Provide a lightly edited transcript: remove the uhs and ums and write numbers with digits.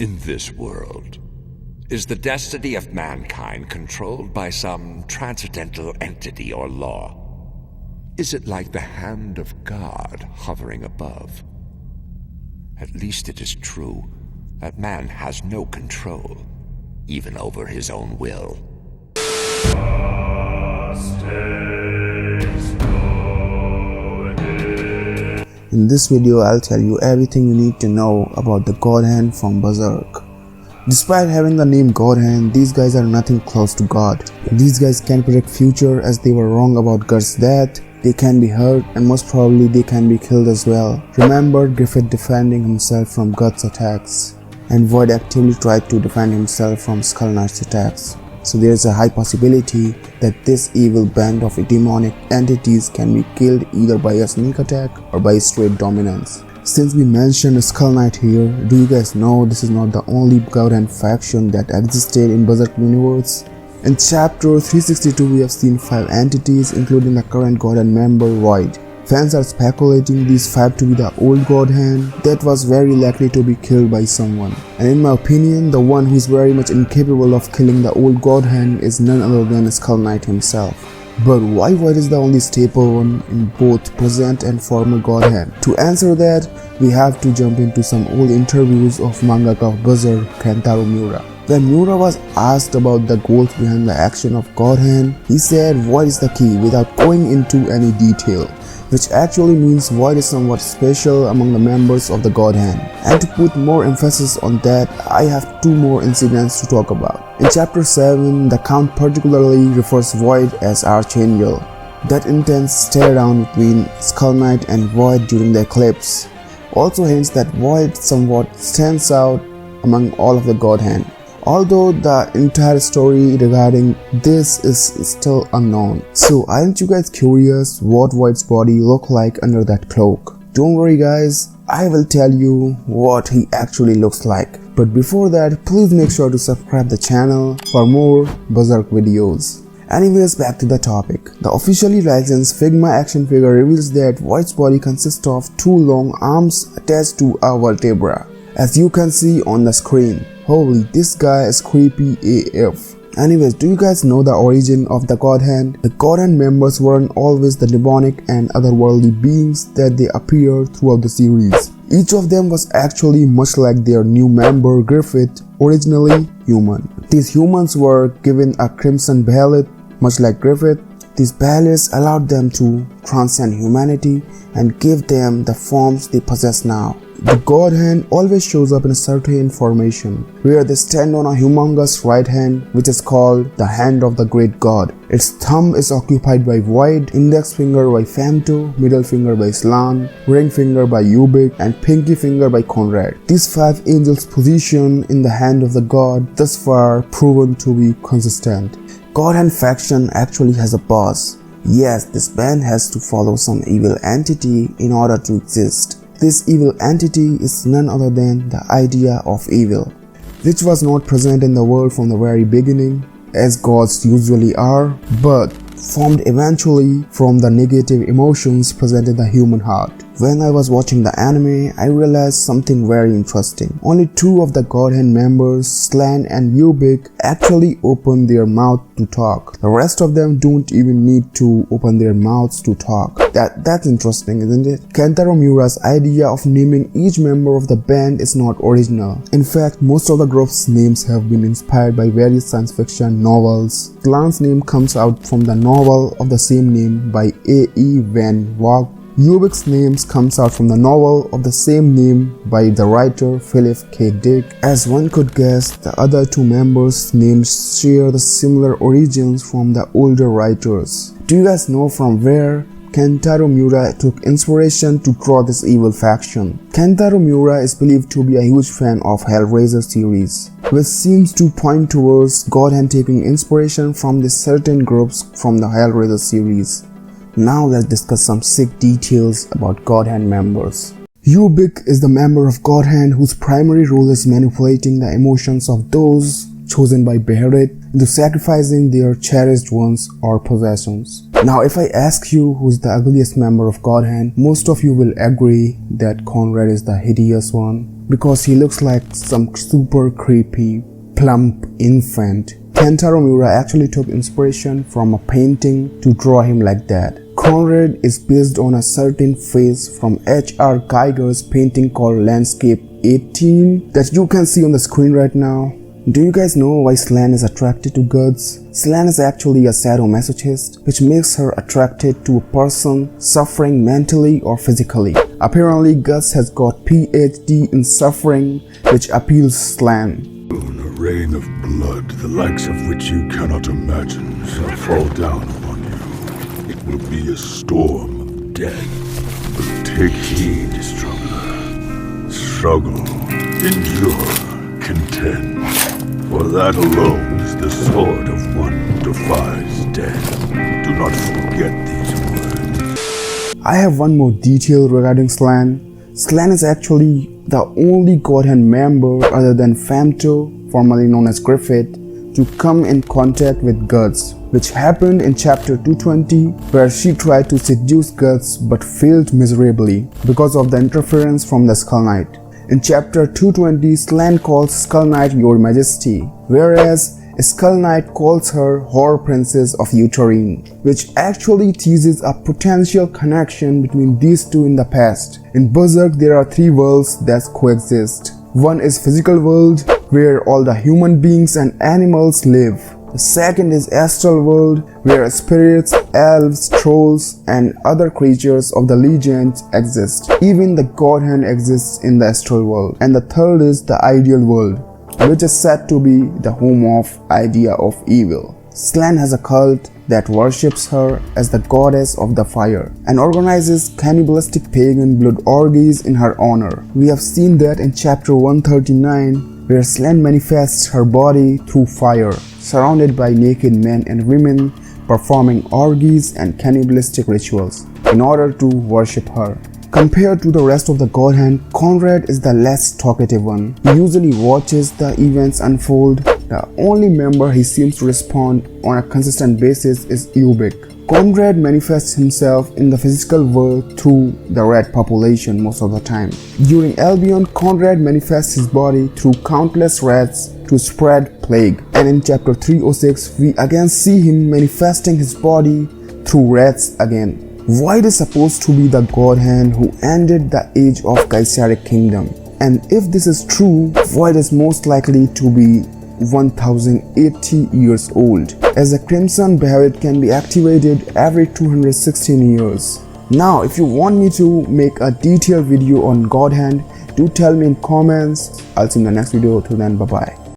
In this world, is the destiny of mankind controlled by some transcendental entity or law? Is it like the hand of God hovering above? At least it is true that man has no control, even over his own will. In this video, I'll tell you everything you need to know about the Godhand from Berserk. Despite having the name Godhand, these guys are nothing close to God. These guys can predict future, as they were wrong about Guts' death. They can be hurt, and most probably they can be killed as well. Remember Griffith defending himself from Guts' attacks, and Void actively tried to defend himself from Skull Knight's attacks. So there is a high possibility that this evil band of demonic entities can be killed either by a sneak attack or by straight dominance. Since we mentioned Skull Knight here, do you guys know this is not the only Godhand faction that existed in Berserk universe? In chapter 362 we have seen 5 entities, including the current Godhand member Void. Fans are speculating these 5 to be the old Godhand that was very likely to be killed by someone. And in my opinion, the one who is very much incapable of killing the old Godhand is none other than Skull Knight himself. But why Void is the only staple one in both present and former Godhand? To answer that, we have to jump into some old interviews of mangaka of Berserk, Kentaro Miura. When Miura was asked about the goals behind the action of Godhand, he said Void is the key without going into any detail, which actually means Void is somewhat special among the members of the Godhand. And to put more emphasis on that, I have 2 more incidents to talk about. In chapter 7, the Count particularly refers Void as Archangel. That intense stare down between Skull Knight and Void during the eclipse also hints that Void somewhat stands out among all of the Godhand, although the entire story regarding this is still unknown. So aren't you guys curious what Void's body looked like under that cloak? Don't worry guys, I will tell you what he actually looks like. But before that, please make sure to subscribe the channel for more Berserk videos. Anyways, back to the topic. The officially licensed Figma action figure reveals that Void's body consists of 2 long arms attached to a vertebra, as you can see on the screen. Holy, this guy is creepy AF. Anyways, do you guys know the origin of the Godhand? The Godhand members weren't always the demonic and otherworldly beings that they appear throughout the series. Each of them was actually much like their new member Griffith, originally human. These humans were given a crimson behelit, much like Griffith. These behelids allowed them to transcend humanity and give them the forms they possess now. The Godhand always shows up in a certain formation, where they stand on a humongous right hand, which is called the Hand of the Great God. Its thumb is occupied by Void, index finger by Femto, middle finger by Slan, ring finger by Ubik, and pinky finger by Conrad. These 5 angels' position in the hand of the god thus far proven to be consistent. Godhand faction actually has a boss. Yes, this band has to follow some evil entity in order to exist. This evil entity is none other than the idea of evil, which was not present in the world from the very beginning, as gods usually are, but formed eventually from the negative emotions present in the human heart. When I was watching the anime, I realized something very interesting. Only 2 of the Godhand members, Slan and Ubik, actually open their mouth to talk. The rest of them don't even need to open their mouths to talk. That's interesting, isn't it? Kentaro Miura's idea of naming each member of the band is not original. In fact, most of the group's names have been inspired by various science fiction novels. Slan's name comes out from the novel of the same name by A.E. Van Vogt. Ubik's name comes out from the novel of the same name by the writer Philip K. Dick. As one could guess, the other 2 members' names share the similar origins from the older writers. Do you guys know from where Kentaro Miura took inspiration to draw this evil faction? Kentaro Miura is believed to be a huge fan of Hellraiser series, which seems to point towards Godhand taking inspiration from the certain groups from the Hellraiser series. Now let's discuss some sick details about Godhand members. Ubik is the member of Godhand whose primary role is manipulating the emotions of those chosen by Behelit into sacrificing their cherished ones or possessions. Now if I ask you who's the ugliest member of Godhand, most of you will agree that Conrad is the hideous one, because he looks like some super creepy, plump infant. Kentaro Miura actually took inspiration from a painting to draw him like that. Conrad is based on a certain face from H.R. Geiger's painting called Landscape 18 that you can see on the screen right now. Do you guys know why Slan is attracted to gods? Slan is actually a sadomasochist, which makes her attracted to a person suffering mentally or physically. Apparently, Gus has got PhD in suffering, which appeals Slan. A rain of blood, the likes of which you cannot imagine, shall fall down upon you. It will be a storm of death. But take heed, struggler. Struggle, endure, contend. For that alone is the sword of one who defies death. Do not forget these words. I have one more detail regarding Slan. Slan is actually the only Godhand member other than Femto, formerly known as Griffith, to come in contact with Guts, which happened in chapter 220, where she tried to seduce Guts but failed miserably because of the interference from the Skull Knight. In chapter 220, Slan calls Skull Knight Your Majesty, whereas Skull Knight calls her Whore Princess of Uterine, which actually teases a potential connection between these two in the past. In Berserk, there are three worlds that coexist. One is physical world, where all the human beings and animals live. The second is astral world, where spirits, elves, trolls, and other creatures of the legends exist. Even the Godhand exists in the astral world. And the third is the ideal world, which is said to be the home of idea of evil. Slan has a cult that worships her as the goddess of the fire and organizes cannibalistic pagan blood orgies in her honor. We have seen that in chapter 139, where Slan manifests her body through fire, surrounded by naked men and women performing orgies and cannibalistic rituals in order to worship her. Compared to the rest of the Godhand, Conrad is the less talkative one. He usually watches the events unfold. The only member he seems to respond on a consistent basis is Ubik. Conrad manifests himself in the physical world through the rat population most of the time. During Albion, Conrad manifests his body through countless rats to spread plague. And in chapter 306, we again see him manifesting his body through rats again. Void is supposed to be the Godhand who ended the age of Kaisaric Kingdom. And if this is true, Void is most likely to be 1080 years old, as the Crimson Beherit can be activated every 216 years. Now, if you want me to make a detailed video on Godhand, do tell me in comments. I'll see you in the next video. Till then, bye bye.